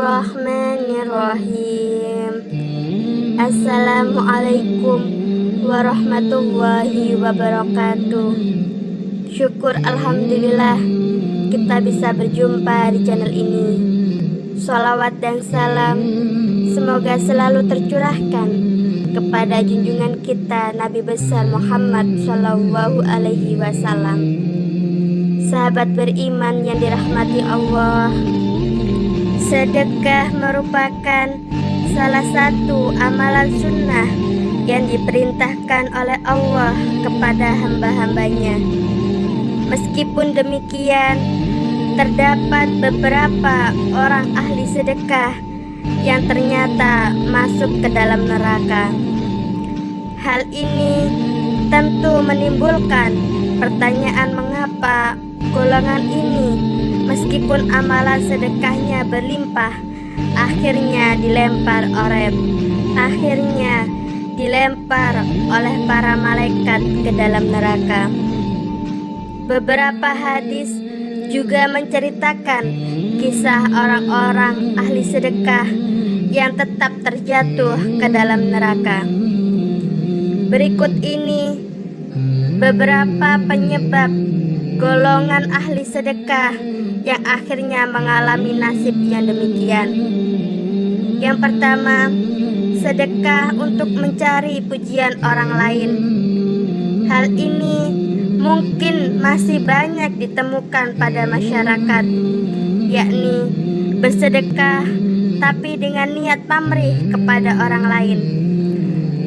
Bismillahirrahmanirrahim. Assalamualaikum warahmatullahi wabarakatuh. Syukur alhamdulillah kita bisa berjumpa di channel ini. Sholawat dan salam semoga selalu tercurahkan kepada junjungan kita Nabi besar Muhammad Shallallahu Alaihi Wasallam. Sahabat beriman yang dirahmati Allah, sedekah merupakan salah satu amalan sunnah yang diperintahkan oleh Allah kepada hamba-hambanya. Meskipun demikian, terdapat beberapa orang ahli sedekah yang ternyata masuk ke dalam neraka. Hal ini tentu menimbulkan pertanyaan mengapa golongan ini meskipun amalan sedekahnya berlimpah akhirnya dilempar oleh para malaikat ke dalam neraka. Beberapa hadis juga menceritakan kisah orang-orang ahli sedekah yang tetap terjatuh ke dalam neraka. Berikut ini beberapa penyebab golongan ahli sedekah yang akhirnya mengalami nasib yang demikian. Yang pertama, sedekah untuk mencari pujian orang lain. Hal ini mungkin masih banyak ditemukan pada masyarakat, yakni bersedekah tapi dengan niat pamrih kepada orang lain.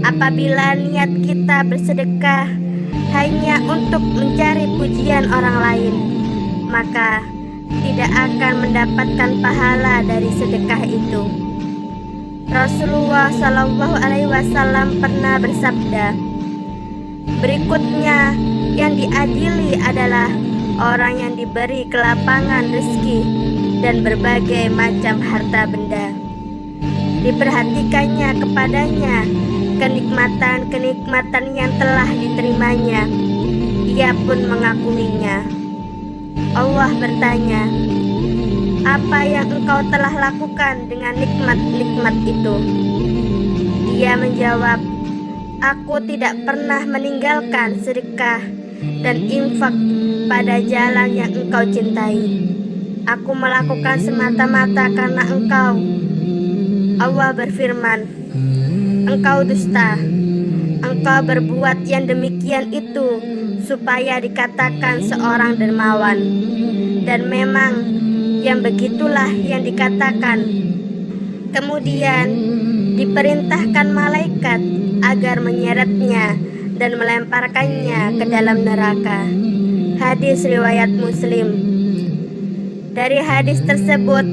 Apabila niat kita bersedekah hanya untuk mencari pujian orang lain, maka tidak akan mendapatkan pahala dari sedekah itu. Rasulullah Shallallahu Alaihi Wasallam pernah bersabda, berikutnya yang diadili adalah orang yang diberi kelapangan rezeki dan berbagai macam harta benda. Diperhatikannya kepadanya kenikmatan-kenikmatan yang telah diterimanya. Ia pun mengakuinya. Allah bertanya, apa yang engkau telah lakukan dengan nikmat-nikmat itu? Dia menjawab, aku tidak pernah meninggalkan sedekah dan infak pada jalan yang engkau cintai. Aku melakukan semata-mata karena engkau. Allah berfirman, engkau dusta. Engkau berbuat yang demikian itu supaya dikatakan seorang dermawan. Dan memang yang begitulah yang dikatakan. Kemudian diperintahkan malaikat agar menyeretnya dan melemparkannya ke dalam neraka. Hadis riwayat Muslim. Dari hadis tersebut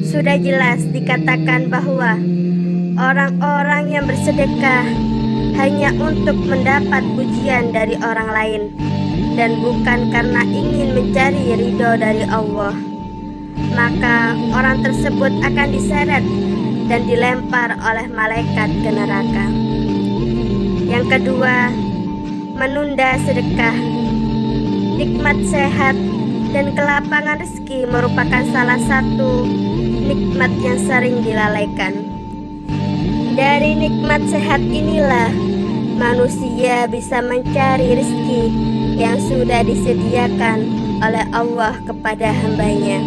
sudah jelas dikatakan bahwa orang-orang yang bersedekah hanya untuk mendapat pujian dari orang lain dan bukan karena ingin mencari ridho dari Allah, maka orang tersebut akan diseret dan dilempar oleh malaikat ke neraka. Yang kedua, menunda sedekah. Nikmat sehat dan kelapangan rezeki merupakan salah satu nikmat yang sering dilalaikan. Dari nikmat sehat inilah manusia bisa mencari rezeki yang sudah disediakan oleh Allah kepada hambanya.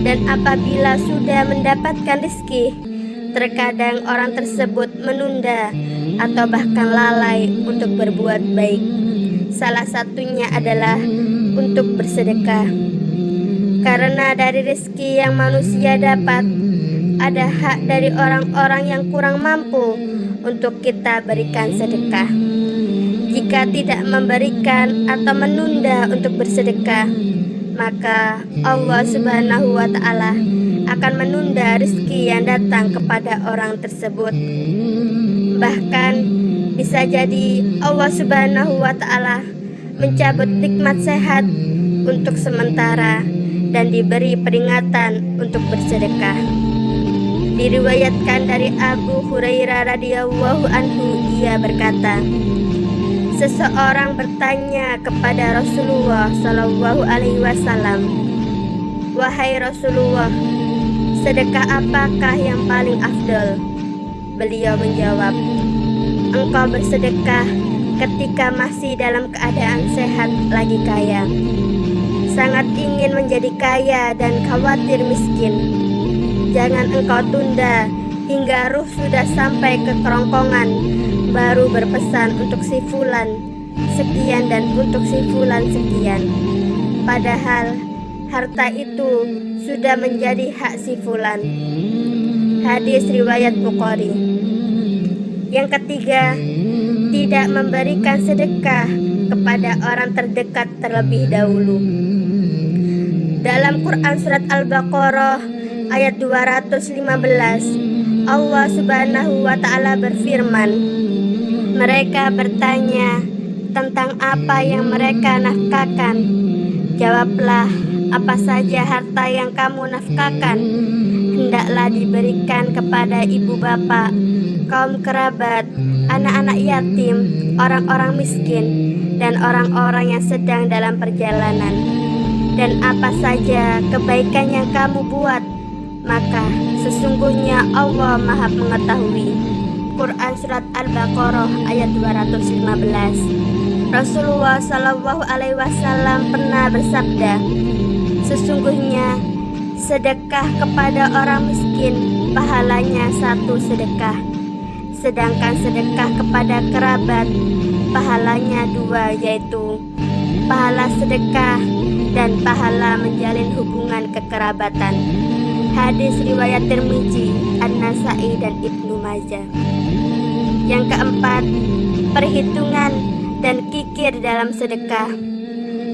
Dan apabila sudah mendapatkan rezeki, terkadang orang tersebut menunda atau bahkan lalai untuk berbuat baik. Salah satunya adalah untuk bersedekah. Karena dari rezeki yang manusia dapat, ada hak dari orang-orang yang kurang mampu untuk kita berikan sedekah. Jika tidak memberikan atau menunda untuk bersedekah, maka Allah Subhanahu wa Ta'ala akan menunda rezeki yang datang kepada orang tersebut. Bahkan bisa jadi Allah Subhanahu wa Ta'ala mencabut nikmat sehat untuk sementara dan diberi peringatan untuk bersedekah. Diriwayatkan dari Abu Hurairah radhiyallahu anhu, ia berkata, seseorang bertanya kepada Rasulullah Shallallahu Alaihi Wasallam, wahai Rasulullah, sedekah apakah yang paling afdol? Beliau menjawab, engkau bersedekah ketika masih dalam keadaan sehat lagi kaya, sangat ingin menjadi kaya dan khawatir miskin. Jangan engkau tunda hingga ruh sudah sampai ke kerongkongan, baru berpesan untuk si fulan sekian dan untuk si fulan sekian. Padahal harta itu sudah menjadi hak si fulan. Hadis riwayat Bukhari. Yang ketiga, tidak memberikan sedekah kepada orang terdekat terlebih dahulu. Dalam Quran surat Al-Baqarah ayat 215, Allah Subhanahu wa Ta'ala berfirman, mereka bertanya tentang apa yang mereka nafkahkan. Jawablah, apa saja harta yang kamu nafkahkan hendaklah diberikan kepada ibu bapak, kaum kerabat, anak-anak yatim, orang-orang miskin, dan orang-orang yang sedang dalam perjalanan. Dan apa saja kebaikan yang kamu buat, maka sesungguhnya Allah Maha Mengetahui. Quran surat Al-Baqarah ayat 215. Rasulullah Shallallahu Alaihi Wasallam pernah bersabda, sesungguhnya sedekah kepada orang miskin pahalanya 1 sedekah, sedangkan sedekah kepada kerabat pahalanya 2, yaitu pahala sedekah dan pahala menjalin hubungan kekerabatan. Hadis riwayat Tirmizi, An-Nasai dan Ibnu Majah. Yang keempat, perhitungan dan kikir dalam sedekah.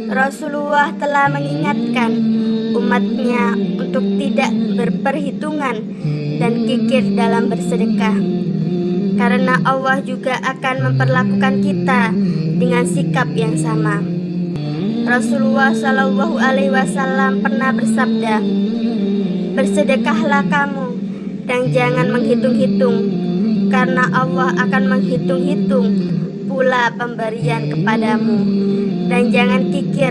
Rasulullah telah mengingatkan umatnya untuk tidak berperhitungan dan kikir dalam bersedekah, karena Allah juga akan memperlakukan kita dengan sikap yang sama. Rasulullah Shallallahu Alaihi Wasallam pernah bersabda, bersedekahlah kamu dan jangan menghitung-hitung, karena Allah akan menghitung-hitung pula pemberian kepadamu, dan jangan kikir,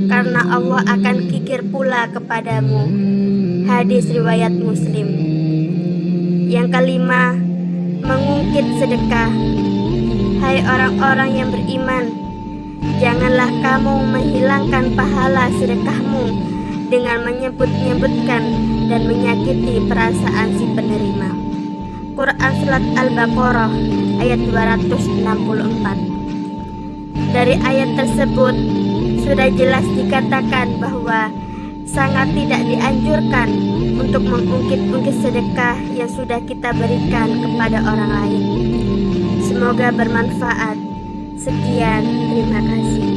karena Allah akan kikir pula kepadamu. Hadis riwayat Muslim. Yang kelima, mengungkit sedekah. Hai orang-orang yang beriman, janganlah kamu menghilangkan pahala sedekahmu dengan menyebut-nyebutkan dan menyakiti perasaan si penerima. Quran surat Al-Baqarah ayat 264. Dari ayat tersebut sudah jelas dikatakan bahwa sangat tidak dianjurkan untuk mengungkit-ungkit sedekah yang sudah kita berikan kepada orang lain. Semoga bermanfaat. Sekian, terima kasih.